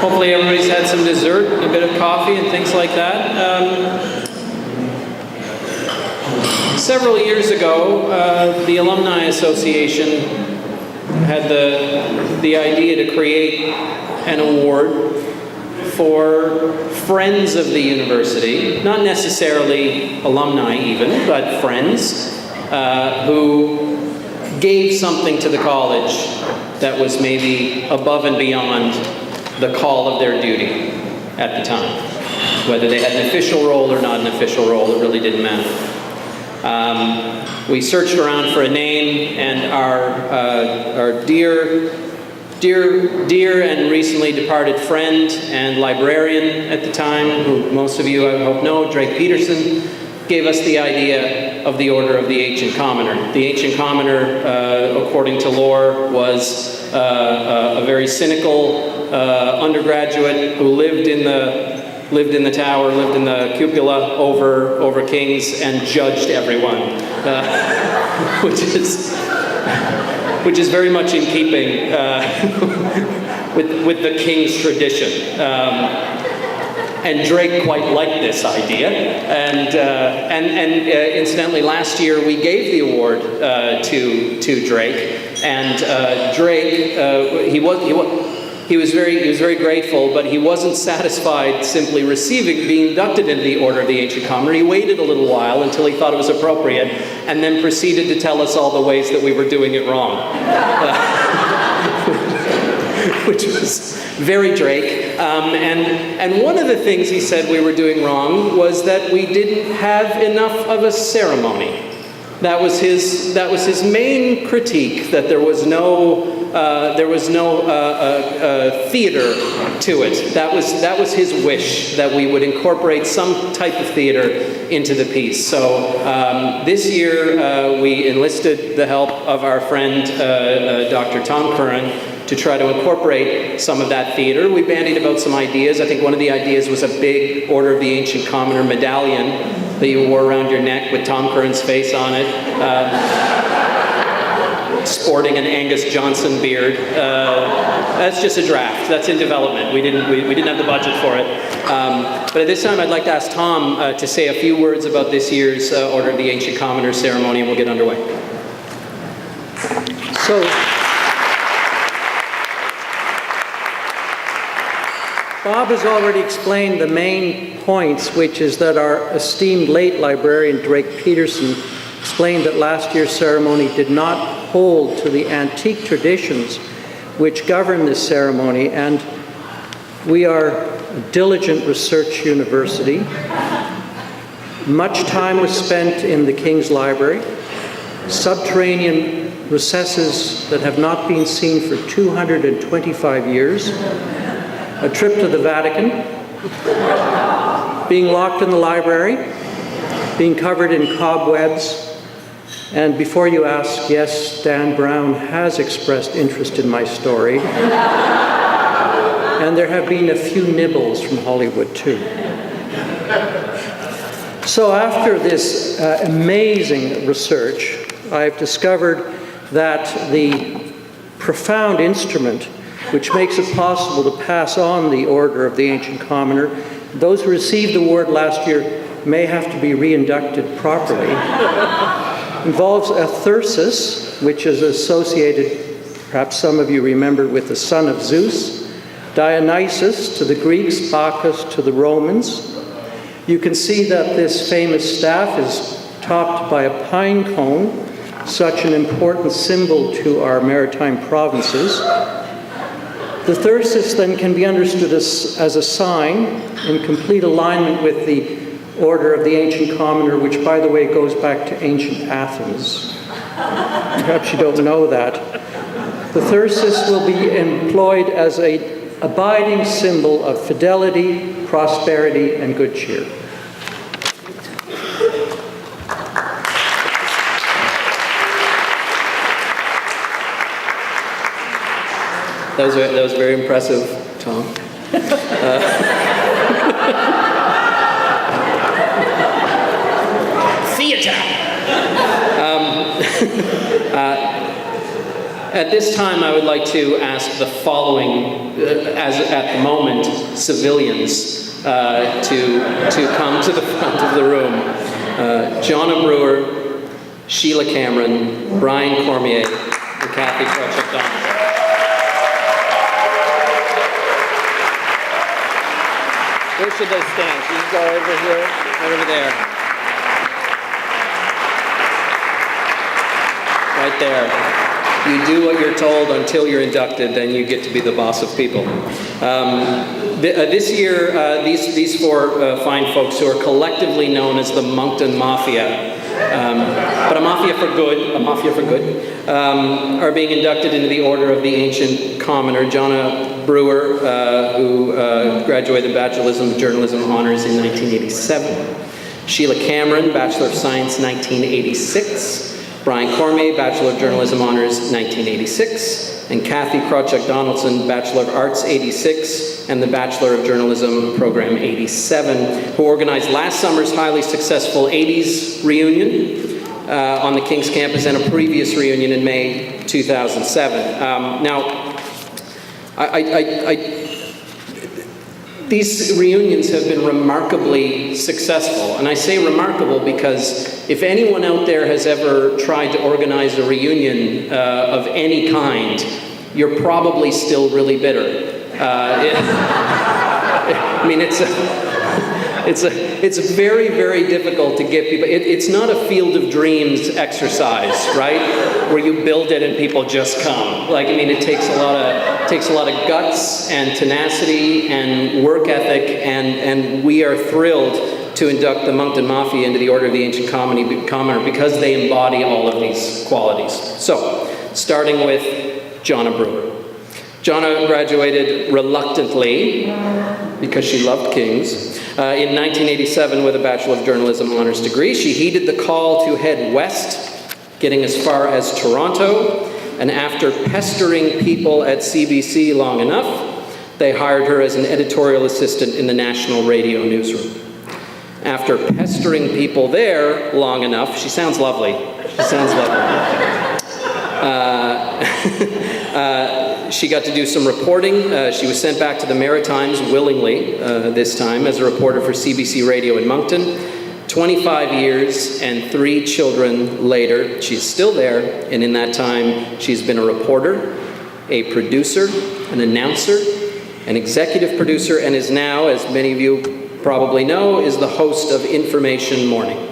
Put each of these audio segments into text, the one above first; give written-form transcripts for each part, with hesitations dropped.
Hopefully everybody's had some dessert, a bit of coffee and things like that. Several years ago, the Alumni Association had the idea to create an award for friends of the university, not necessarily alumni even, but friends who gave something to the college that was maybe above and beyond the call of their duty at the time. Whether they had an official role or not an official role, it really didn't matter. We searched around for a name, and our dear and recently departed friend and librarian at the time, who most of you I hope know, Drake Peterson, gave us the idea of the Order of the Ancient Commoner. The Ancient Commoner, according to lore, was a very cynical undergraduate who lived in the tower, lived in the cupola over kings, and judged everyone, which is very much in keeping with the king's tradition. And Drake quite liked this idea, and incidentally, last year we gave the award to Drake, and Drake he was very grateful, but he wasn't satisfied simply being inducted into the Order of the Ancient Commoner. He waited a little while until he thought it was appropriate, and then proceeded to tell us all the ways that we were doing it wrong. Which was very Drake. And one of the things he said we were doing wrong was that we didn't have enough of a ceremony. That was his main critique, that there was no theater to it. That was his wish, that we would incorporate some type of theater into the piece. So this year we enlisted the help of our friend Dr. Tom Curran to try to incorporate some of that theater. We bandied about some ideas. I think one of the ideas was a big Order of the Ancient Commoner medallion that you wore around your neck with Tom Curran's face on it, sporting an Angus Johnson beard. That's just a draft. That's in development. We didn't have the budget for it. But at this time, I'd like to ask Tom to say a few words about this year's Order of the Ancient Commoner ceremony, and we'll get underway. So, Bob has already explained the main points, which is that our esteemed late librarian Drake Peterson explained that last year's ceremony did not hold to the antique traditions which govern this ceremony, and we are a diligent research university. Much time was spent in the King's Library, subterranean recesses that have not been seen for 225 years, a trip to the Vatican, being locked in the library, being covered in cobwebs, and before you ask, yes, Dan Brown has expressed interest in my story, and there have been a few nibbles from Hollywood too. So after this amazing research, I've discovered that the profound instrument which makes it possible to pass on the Order of the Ancient Commoner, those who received the award last year may have to be re-inducted properly, involves a thyrsus, which is associated, perhaps some of you remember, with the son of Zeus, Dionysus to the Greeks, Bacchus to the Romans. You can see that this famous staff is topped by a pine cone, such an important symbol to our maritime provinces. The thyrsus then can be understood as a sign in complete alignment with the Order of the Ancient Commoner, which, by the way, goes back to ancient Athens. Perhaps you don't know that. The thyrsus will be employed as an abiding symbol of fidelity, prosperity, and good cheer. That was very impressive, Tom. Theater. At this time, I would like to ask the following, as at the moment, civilians to come to the front of the room. Jonna Brewer, Sheila Cameron, Brian Cormier, and Kathy Crutchett-Donald. Where should they stand? Should you go over here? Over there. Right there. You do what you're told until you're inducted, then you get to be the boss of people. This year, these four fine folks who are collectively known as the Moncton Mafia, but a mafia for good, are being inducted into the Order of the Ancient Commoner. Jonna Brewer, who graduated Bachelor of Journalism Honors in 1987. Sheila Cameron, Bachelor of Science, 1986. Brian Cormier, Bachelor of Journalism Honors, 1986. And Kathy Crutchett-Donaldson, Bachelor of Arts, 86. And the Bachelor of Journalism Program, 87, who organized last summer's highly successful 80s reunion on the King's campus and a previous reunion in May 2007. Now, these reunions have been remarkably successful, and I say remarkable because if anyone out there has ever tried to organize a reunion of any kind, you're probably still really bitter. I mean, it's very, very difficult to get people. It's not a field of dreams exercise, right? Where you build it and people just come. Like, I mean, it takes a lot of guts and tenacity and work ethic, and we are thrilled to induct the Moncton Mafia into the Order of the Ancient Commoner because they embody all of these qualities. So, starting with Jonna Brewer. Jonna graduated reluctantly, because she loved kings, in 1987 with a Bachelor of Journalism Honors degree. She heeded the call to head west, getting as far as Toronto, and after pestering people at CBC long enough, they hired her as an editorial assistant in the National Radio newsroom. After pestering people there long enough, she sounds lovely. She sounds lovely. She got to do some reporting. She was sent back to the Maritimes willingly, this time, as a reporter for CBC Radio in Moncton. 25 years and 3 children later, she's still there, and in that time, she's been a reporter, a producer, an announcer, an executive producer, and is now, as many of you probably know, is the host of Information Morning.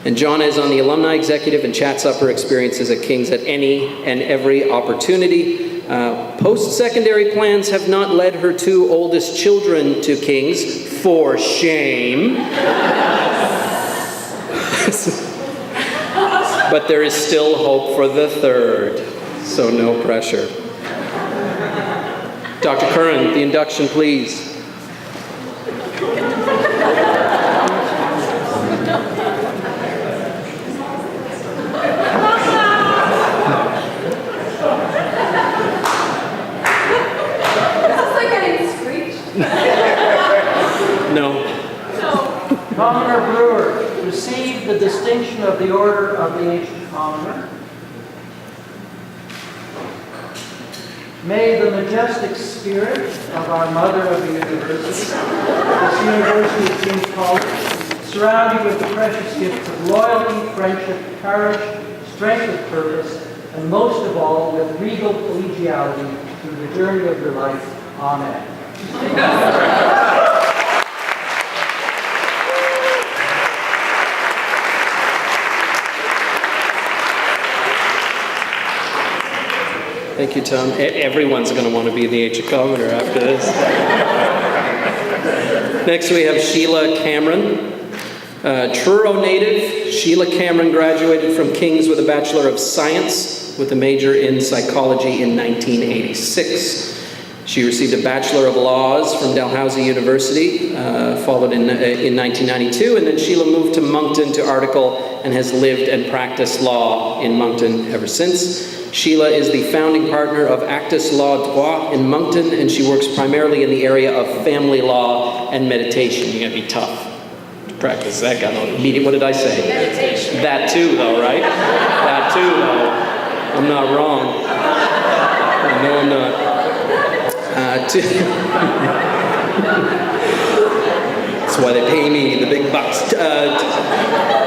And Jonna is on the Alumni Executive and chats up her experiences at King's at any and every opportunity. Post-secondary plans have not led her 2 oldest children to King's, for shame. But there is still hope for the 3rd, so no pressure. Dr. Curran, the induction, please. No. Commoner Brewer, receive the distinction of the Order of the Ancient Commoner. May the majestic spirit of our Mother of the University, this University of King's College, surround you with the precious gifts of loyalty, friendship, courage, strength of purpose, and most of all, with regal collegiality through the journey of your life. Amen. Thank you, Tom. Everyone's going to want to be the Ancient Commoner after this. Next, we have Sheila Cameron. Truro native, Sheila Cameron graduated from King's with a Bachelor of Science with a major in psychology in 1986. She received a Bachelor of Laws from Dalhousie University, followed in 1992, and then Sheila moved to Moncton to article and has lived and practiced law in Moncton ever since. Sheila is the founding partner of Actus Law Droit in Moncton, and she works primarily in the area of family law and meditation. You're going to be tough to practice that. What did I say? Meditation. That too, though, right? That too, though. I'm not wrong. No, I'm not. That's why they pay me the big bucks.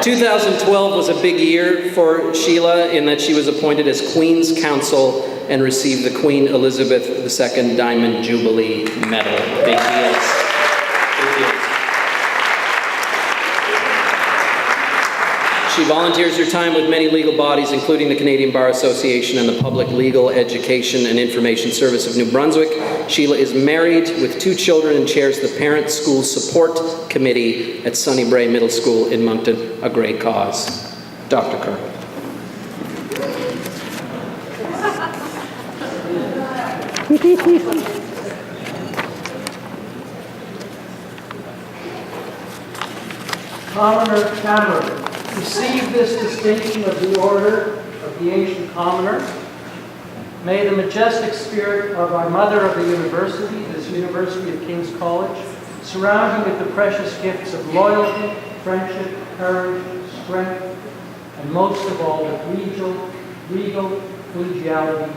2012 was a big year for Sheila in that she was appointed as Queen's Counsel and received the Queen Elizabeth II Diamond Jubilee Medal. Big deals. Big deals. She volunteers her time with many legal bodies, including the Canadian Bar Association and the Public Legal Education and Information Service of New Brunswick. Sheila is married with 2 children and chairs the Parent School Support Committee at Sunnybray Middle School in Moncton, a great cause. Dr. Curran. Commoner Cameron, receive this distinction of the Order of the Ancient Commoner. May the majestic spirit of our Mother of the University, this University of King's College, surround you with the precious gifts of loyalty, friendship, courage, strength, and most of all, with regal collegiality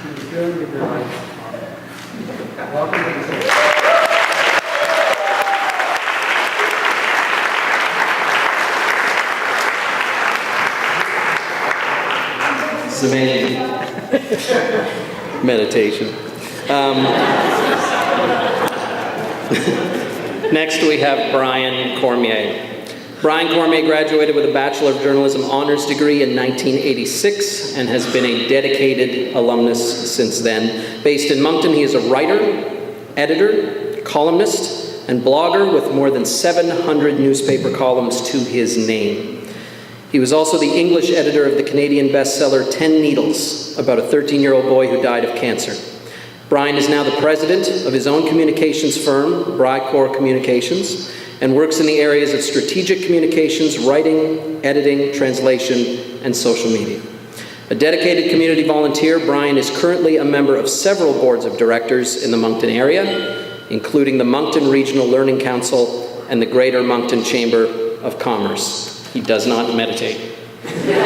through the journey of your life. Welcome to the stage. It's amazing. Meditation. Next we have Brian Cormier. Brian Cormier graduated with a Bachelor of Journalism honors degree in 1986 and has been a dedicated alumnus since then. Based in Moncton, he is a writer, editor, columnist, and blogger with more than 700 newspaper columns to his name. He was also the English editor of the Canadian bestseller 10 Needles, about a 13-year-old boy who died of cancer. Brian is now the president of his own communications firm, Brycor Communications, and works in the areas of strategic communications, writing, editing, translation, and social media. A dedicated community volunteer, Brian is currently a member of several boards of directors in the Moncton area, including the Moncton Regional Learning Council and the Greater Moncton Chamber of Commerce. He does not meditate. No?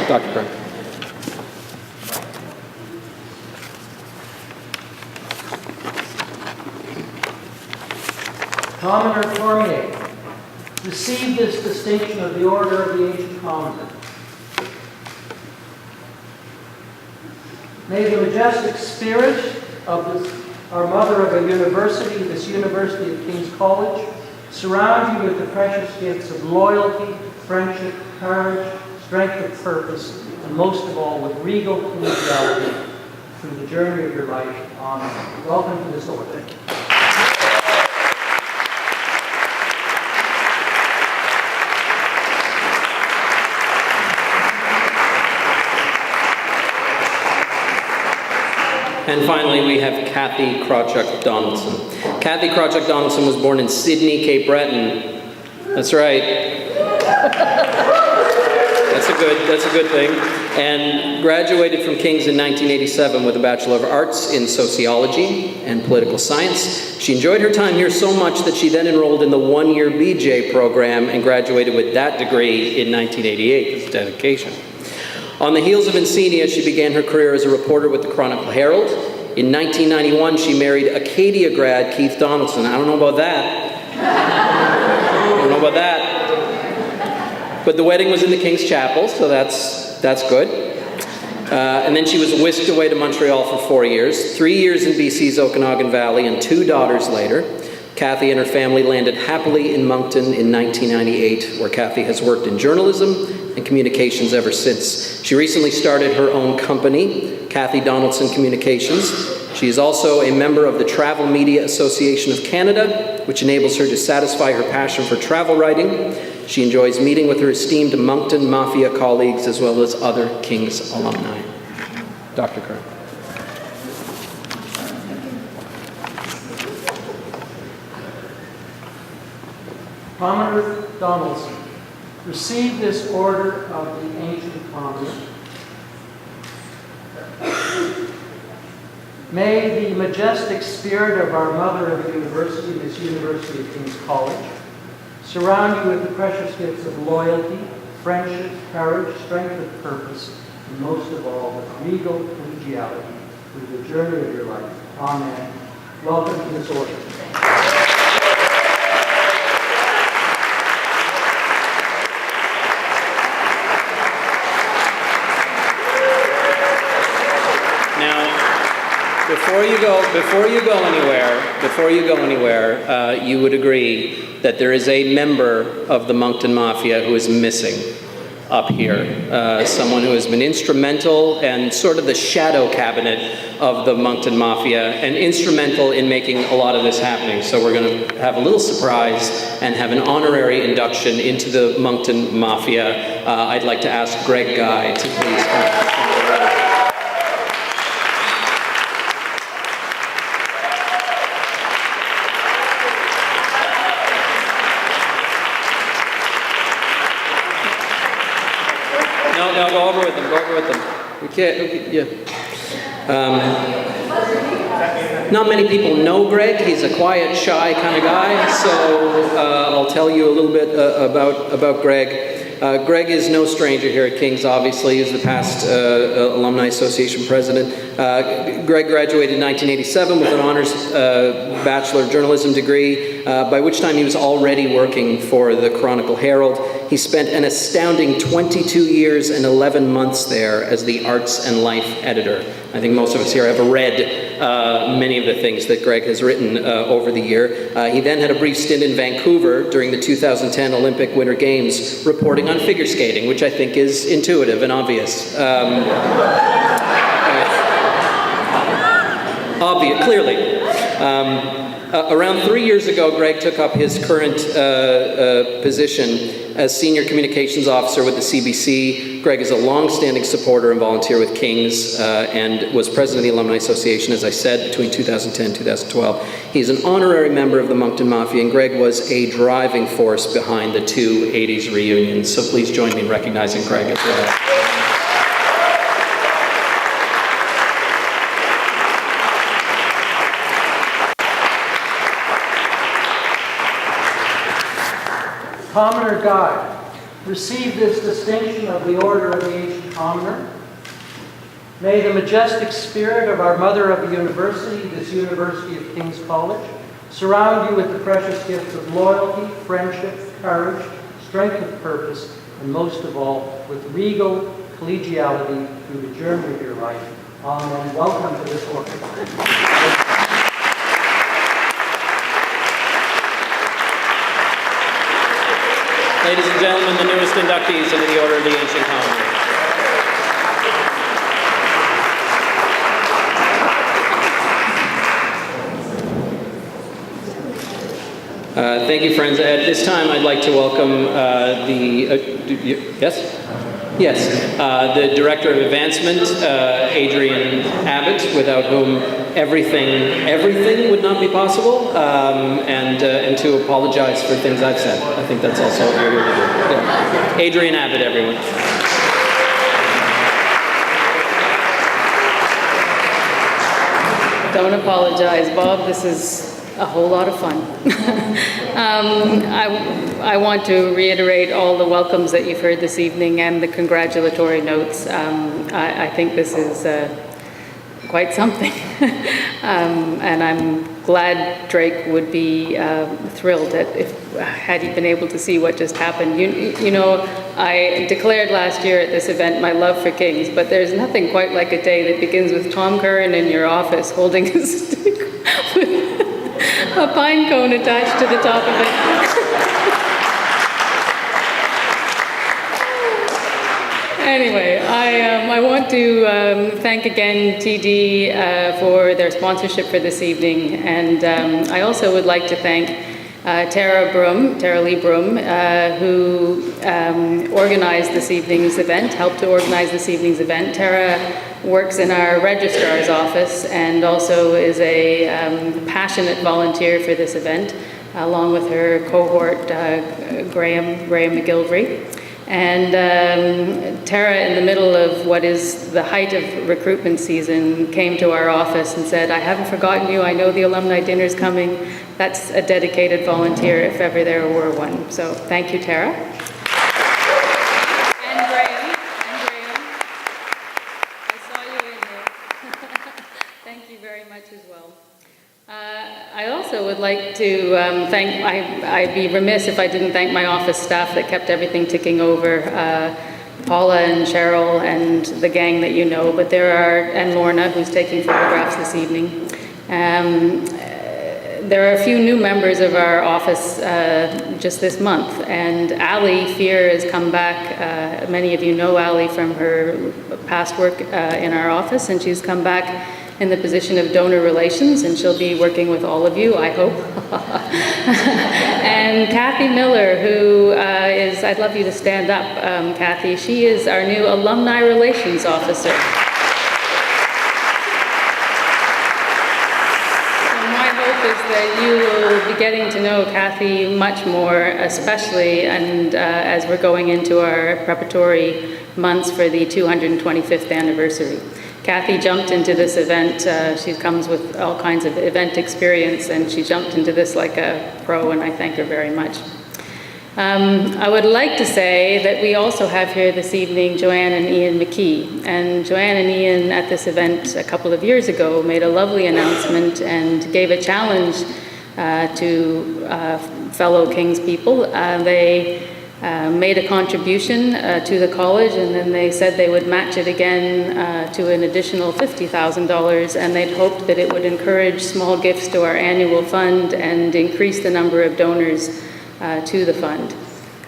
Dr. Clerk. Commoner Cormier, receive this distinction of the Order of the Ancient Commoner. May the majestic spirit of our Mother of a University, this University of King's College, surround you with the precious gifts of loyalty, friendship, courage, strength of purpose, and most of all, with regal collegiality through the journey of your life. Amen. Welcome to this order. And finally, we have Kathy Krawchuk Donaldson. Kathy Krawchuk Donaldson was born in Sydney, Cape Breton. That's right. That's a good thing. And graduated from King's in 1987 with a Bachelor of Arts in Sociology and Political Science. She enjoyed her time here so much that she then enrolled in the one-year BJ program and graduated with that degree in 1988. It's dedication. On the heels of Encenia, she began her career as a reporter with the Chronicle Herald. In 1991, she married Acadia grad Keith Donaldson. I don't know about that. But the wedding was in the King's Chapel, so that's good. And then she was whisked away to Montreal for 4 years, 3 years in BC's Okanagan Valley, and 2 daughters later. Kathy and her family landed happily in Moncton in 1998, where Kathy has worked in journalism and communications ever since. She recently started her own company, Kathy Donaldson Communications. She is also a member of the Travel Media Association of Canada, which enables her to satisfy her passion for travel writing. She enjoys meeting with her esteemed Moncton Mafia colleagues as well as other King's alumni. Dr. Curran. Commoner Donaldson, receive this Order of the Ancient Commoner. May the majestic spirit of our Mother of the University, this University of King's College, surround you with the precious gifts of loyalty, friendship, courage, strength of purpose, and most of all, with regal collegiality through the journey of your life. Amen. Welcome to this order. Before you go anywhere, you would agree that there is a member of the Moncton Mafia who is missing up here. Someone who has been instrumental and sort of the shadow cabinet of the Moncton Mafia and instrumental in making a lot of this happening. So we're going to have a little surprise and have an honorary induction into the Moncton Mafia. I'd like to ask Greg Guy to please come. No, go over with them. We can't, yeah. Not many people know Greg. He's a quiet, shy kind of guy, so I'll tell you a little bit about Greg. Greg is no stranger here at King's, obviously. He's the past Alumni Association president. Greg graduated in 1987 with an honors Bachelor of Journalism degree, by which time he was already working for the Chronicle Herald. He spent an astounding 22 years and 11 months there as the Arts and Life editor. I think most of us here have read many of the things that Greg has written over the year. He then had a brief stint in Vancouver during the 2010 Olympic Winter Games, reporting on figure skating, which I think is intuitive and obvious. Clearly. Around 3 years ago, Greg took up his current position as Senior Communications Officer with the CBC. Greg is a long-standing supporter and volunteer with King's and was president of the Alumni Association, as I said, between 2010 and 2012. He's an honorary member of the Moncton Mafia, and Greg was a driving force behind the two 80s reunions. So please join me in recognizing Greg as well. Commoner Guy, receive this distinction of the Order of the Ancient Commoner. May the majestic spirit of our Mother of the University, this University of King's College, surround you with the precious gifts of loyalty, friendship, courage, strength of purpose, and most of all, with regal collegiality through the journey of your life. Amen. Welcome to this order. Ladies and gentlemen, the newest inductees into the Order of the Ancient Commoner. Thank you, friends. At this time, I'd like to welcome the Director of Advancement, Adrian Abbott, without whom everything would not be possible, and to apologize for things I've said. I think that's also what you're here to do. Yeah. Adrian Abbott, everyone. Don't apologize, Bob. This is a whole lot of fun. I want to reiterate all the welcomes that you've heard this evening and the congratulatory notes. I think this is quite something. And I'm glad Drake would be thrilled had he been able to see what just happened. You know, I declared last year at this event my love for Kings, but there's nothing quite like a day that begins with Tom Curran in your office holding a stick with a pine cone attached to the top of it. Anyway, I want to thank again TD for their sponsorship for this evening, and I also would like to thank Tara Lee Broom, who organized this evening's event, helped to organize this evening's event. Tara works in our registrar's office and also is a passionate volunteer for this event, along with her cohort, Graham McGilvery. And Tara, in the middle of what is the height of recruitment season, came to our office and said, "I haven't forgotten you. I know the alumni dinner's coming." That's a dedicated volunteer, if ever there were one. So thank you, Tara. And Graham. also would like to thank, I'd be remiss if I didn't thank my office staff that kept everything ticking over. Paula and Cheryl and the gang that you know, but and Lorna, who's taking photographs this evening. There are a few new members of our office just this month, and Ali Fear has come back. Many of you know Ali from her past work in our office, and she's come back in the position of donor relations, and she'll be working with all of you, I hope. And Kathy Miller, who is, I'd love you to stand up, Kathy. She is our new Alumni Relations Officer. That you will be getting to know Kathy much more, especially and as we're going into our preparatory months for the 225th anniversary. Kathy jumped into this event. She comes with all kinds of event experience, and she jumped into this like a pro, and I thank her very much. I would like to say that we also have here this evening Joanne and Ian McKee. And Joanne and Ian at this event a couple of years ago made a lovely announcement and gave a challenge to fellow King's people. They made a contribution to the college, and then they said they would match it again to an additional $50,000, and they'd hoped that it would encourage small gifts to our annual fund and increase the number of donors to the fund.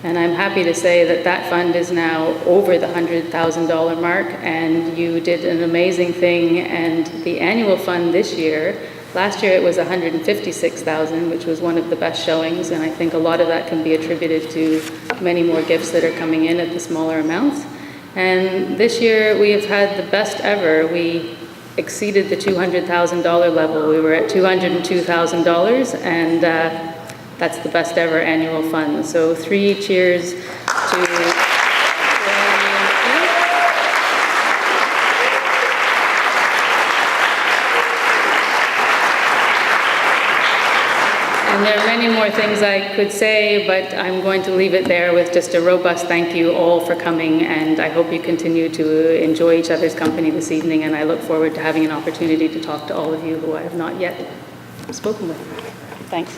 And I'm happy to say that that fund is now over the $100,000 mark, and you did an amazing thing. And the annual fund this year, last year it was $156,000, which was one of the best showings, and I think a lot of that can be attributed to many more gifts that are coming in at the smaller amounts. And this year we have had the best ever. We exceeded the $200,000 level. We were at $202,000, and that's the best ever annual fund. So 3 cheers to And there are many more things I could say, but I'm going to leave it there with just a robust thank you all for coming, and I hope you continue to enjoy each other's company this evening, and I look forward to having an opportunity to talk to all of you who I have not yet spoken with. Thanks.